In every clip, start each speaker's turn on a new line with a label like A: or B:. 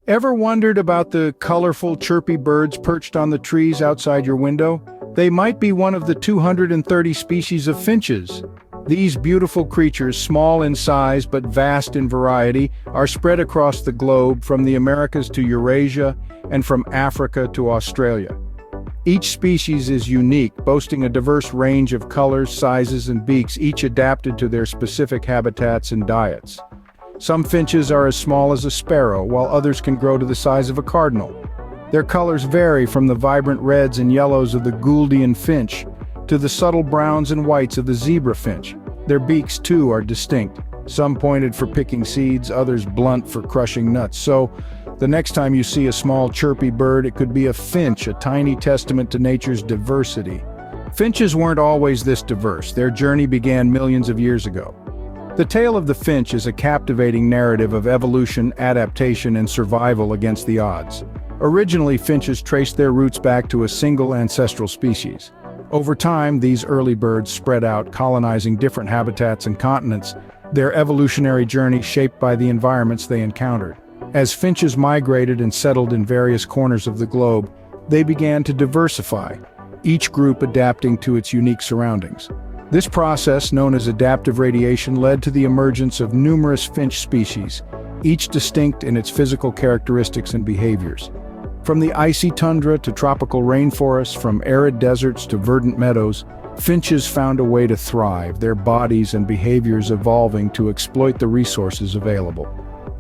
A: Ever wondered about the colorful, chirpy birds perched on the trees outside your window? They might be one of the 230 species of finches. These beautiful creatures, small in size but vast in variety, are spread across the globe from the Americas to Eurasia and from Africa to Australia. Each species is unique, boasting a diverse range of colors, sizes, and beaks, each adapted to their specific habitats and diets. Some finches are as small as a sparrow, while others can grow to the size of a cardinal. Their colors vary from the vibrant reds and yellows of the Gouldian Finch to the subtle browns and whites of the zebra finch. Their beaks, too, are distinct, some pointed for picking seeds, others blunt for crushing nuts. So, the next time you see a small chirpy bird, it could be a finch, a tiny testament to nature's diversity. Finches weren't always this diverse. Their journey began millions of years ago. The tale of the finch is a captivating narrative of evolution, adaptation, and survival against the odds. Originally, finches traced their roots back to a single ancestral species. Over time, these early birds spread out, colonizing different habitats and continents, their evolutionary journey shaped by the environments they encountered. As finches migrated and settled in various corners of the globe, they began to diversify, each group adapting to its unique surroundings. This process, known as adaptive radiation, led to the emergence of numerous finch species, each distinct in its physical characteristics and behaviors. From the icy tundra to tropical rainforests, from arid deserts to verdant meadows, finches found a way to thrive, their bodies and behaviors evolving to exploit the resources available.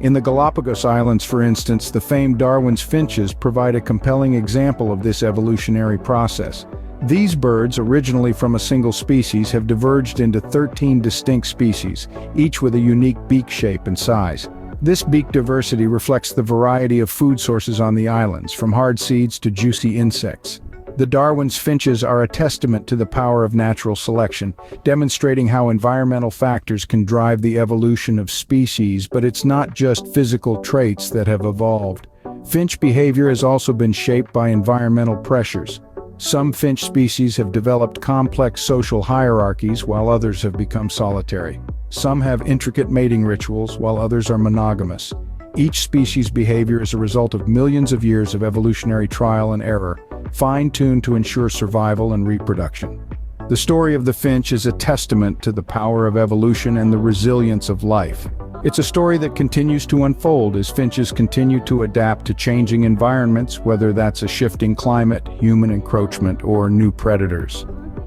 A: In the Galapagos Islands, for instance, the famed Darwin's finches provide a compelling example of this evolutionary process. These birds, originally from a single species, have diverged into 13 distinct species, each with a unique beak shape and size. This beak diversity reflects the variety of food sources on the islands, from hard seeds to juicy insects. The Darwin's finches are a testament to the power of natural selection, demonstrating how environmental factors can drive the evolution of species, but it's not just physical traits that have evolved. Finch behavior has also been shaped by environmental pressures. Some finch species have developed complex social hierarchies, while others have become solitary. Some have intricate mating rituals, while others are monogamous. Each species' behavior is a result of millions of years of evolutionary trial and error, fine-tuned to ensure survival and reproduction. The story of the finch is a testament to the power of evolution and the resilience of life. It's a story that continues to unfold as finches continue to adapt to changing environments, whether that's a shifting climate, human encroachment, or new predators.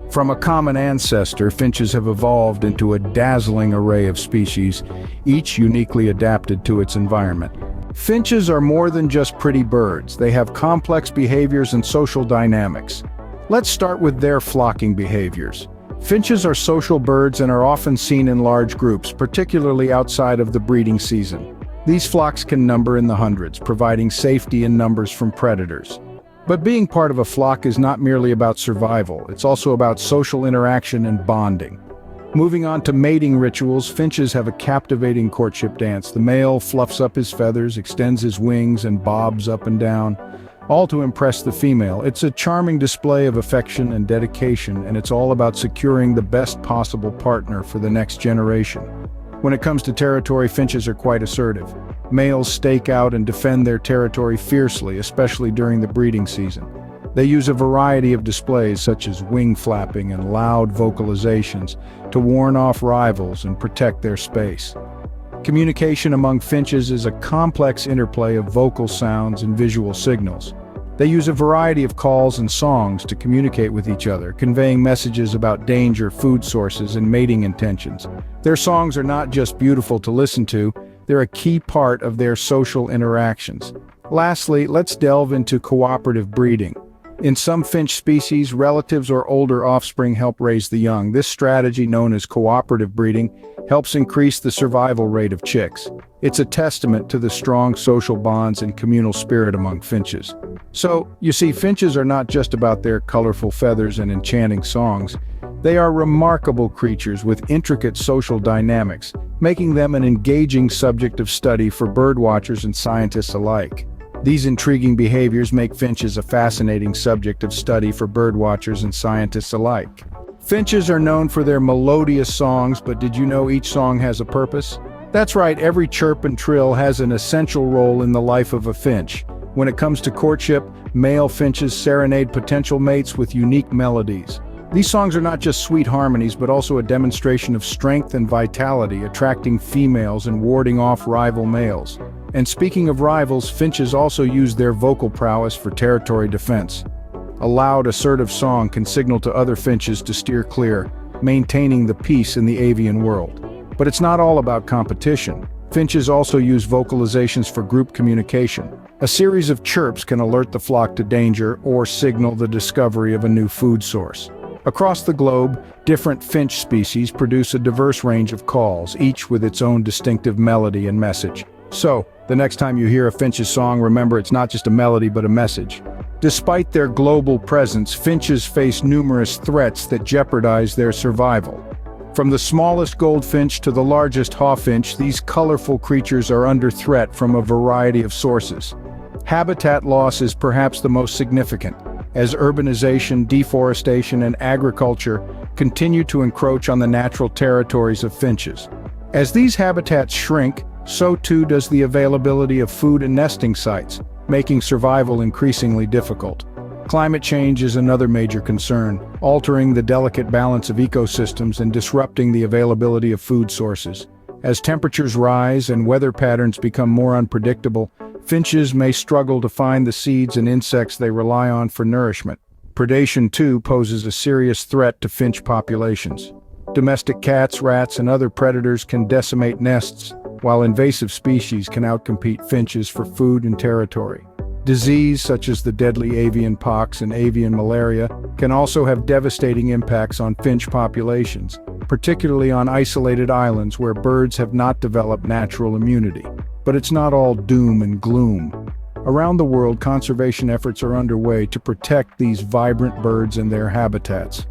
A: From a common ancestor, finches have evolved into a dazzling array of species, each uniquely adapted to its environment. Finches are more than just pretty birds. They have complex behaviors and social dynamics. Let's start with their flocking behaviors. Finches are social birds and are often seen in large groups, particularly outside of the breeding season. These flocks can number in the hundreds, providing safety in numbers from predators. But being part of a flock is not merely about survival, it's also about social interaction and bonding. Moving on to mating rituals, finches have a captivating courtship dance. The male fluffs up his feathers, extends his wings, and bobs up and down, all to impress the female. It's a charming display of affection and dedication, and it's all about securing the best possible partner for the next generation. When it comes to territory, finches are quite assertive. Males stake out and defend their territory fiercely, especially during the breeding season. They use a variety of displays such as wing flapping and loud vocalizations to warn off rivals and protect their space. Communication among finches is a complex interplay of vocal sounds and visual signals. They use a variety of calls and songs to communicate with each other, conveying messages about danger, food sources, and mating intentions. Their songs are not just beautiful to listen to, they're a key part of their social interactions. Lastly, let's delve into cooperative breeding. In some finch species, relatives or older offspring help raise the young. This strategy, known as cooperative breeding, helps increase the survival rate of chicks. It's a testament to the strong social bonds and communal spirit among finches. So, you see, finches are not just about their colorful feathers and enchanting songs. They are remarkable creatures with intricate social dynamics, making them an engaging subject of study for birdwatchers and scientists alike. These intriguing behaviors make finches a fascinating subject of study for birdwatchers and scientists alike. Finches are known for their melodious songs, but did you know each song has a purpose? That's right, every chirp and trill has an essential role in the life of a finch. When it comes to courtship, male finches serenade potential mates with unique melodies. These songs are not just sweet harmonies, but also a demonstration of strength and vitality, attracting females and warding off rival males. And speaking of rivals, finches also use their vocal prowess for territory defense. A loud, assertive song can signal to other finches to steer clear, maintaining the peace in the avian world. But it's not all about competition. Finches also use vocalizations for group communication. A series of chirps can alert the flock to danger or signal the discovery of a new food source. Across the globe, different finch species produce a diverse range of calls, each with its own distinctive melody and message. So, the next time you hear a finch's song, remember it's not just a melody but a message. Despite their global presence, finches face numerous threats that jeopardize their survival. From the smallest goldfinch to the largest hawfinch, these colorful creatures are under threat from a variety of sources. Habitat loss is perhaps the most significant, as urbanization, deforestation, and agriculture continue to encroach on the natural territories of finches. As these habitats shrink, so too does the availability of food and nesting sites, making survival increasingly difficult. Climate change is another major concern, altering the delicate balance of ecosystems and disrupting the availability of food sources. As temperatures rise and weather patterns become more unpredictable, finches may struggle to find the seeds and insects they rely on for nourishment. Predation, too, poses a serious threat to finch populations. Domestic cats, rats, and other predators can decimate nests, while invasive species can outcompete finches for food and territory. Disease such as the deadly avian pox and avian malaria can also have devastating impacts on finch populations, particularly on isolated islands where birds have not developed natural immunity. But it's not all doom and gloom. Around the world, conservation efforts are underway to protect these vibrant birds and their habitats.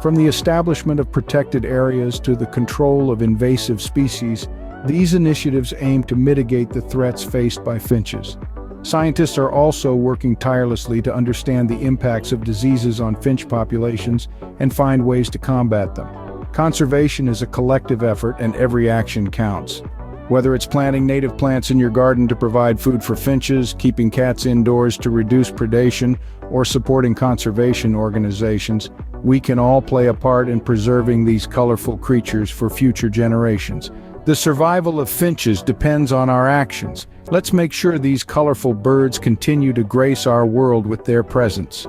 A: From the establishment of protected areas to the control of invasive species, these initiatives aim to mitigate the threats faced by finches. Scientists are also working tirelessly to understand the impacts of diseases on finch populations and find ways to combat them. Conservation is a collective effort, and every action counts. Whether it's planting native plants in your garden to provide food for finches, keeping cats indoors to reduce predation, or supporting conservation organizations, we can all play a part in preserving these colorful creatures for future generations. The survival of finches depends on our actions. Let's make sure these colorful birds continue to grace our world with their presence.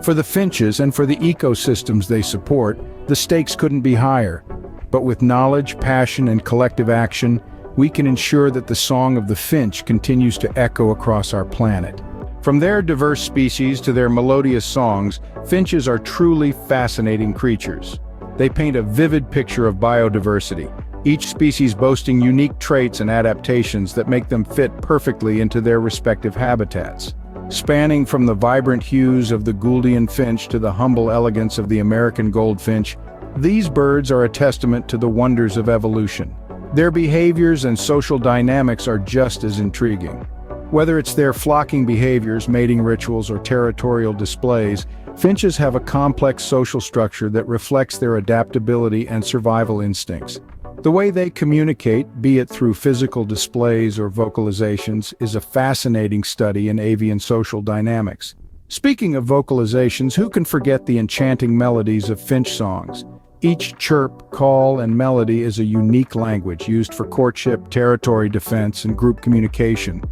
A: For the finches and for the ecosystems they support, the stakes couldn't be higher. But with knowledge, passion, and collective action, we can ensure that the song of the finch continues to echo across our planet. From their diverse species to their melodious songs, finches are truly fascinating creatures. They paint a vivid picture of biodiversity, each species boasting unique traits and adaptations that make them fit perfectly into their respective habitats. Spanning from the vibrant hues of the Gouldian Finch to the humble elegance of the American goldfinch, these birds are a testament to the wonders of evolution. Their behaviors and social dynamics are just as intriguing. Whether it's their flocking behaviors, mating rituals, or territorial displays, finches have a complex social structure that reflects their adaptability and survival instincts. The way they communicate, be it through physical displays or vocalizations, is a fascinating study in avian social dynamics. Speaking of vocalizations, who can forget the enchanting melodies of finch songs? Each chirp, call, and melody is a unique language used for courtship, territory defense, and group communication.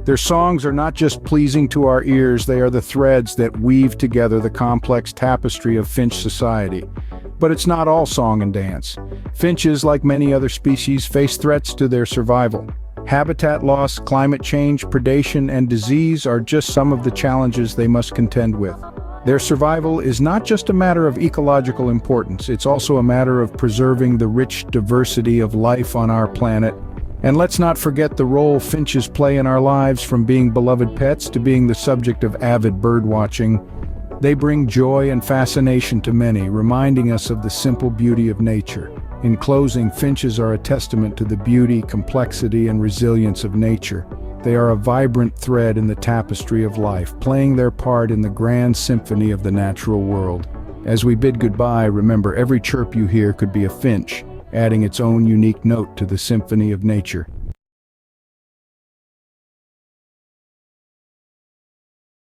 A: Their songs are not just pleasing to our ears, they are the threads that weave together the complex tapestry of finch society. But it's not all song and dance. Finches, like many other species, face threats to their survival. Habitat loss, climate change, predation, and disease are just some of the challenges they must contend with. Their survival is not just a matter of ecological importance, it's also a matter of preserving the rich diversity of life on our planet. And let's not forget the role finches play in our lives, from being beloved pets to being the subject of avid birdwatching. They bring joy and fascination to many, reminding us of the simple beauty of nature. In closing, finches are a testament to the beauty, complexity, and resilience of nature. They are a vibrant thread in the tapestry of life, playing their part in the grand symphony of the natural world. As we bid goodbye, remember, every chirp you hear could be a finch, adding its own unique note to the symphony of nature.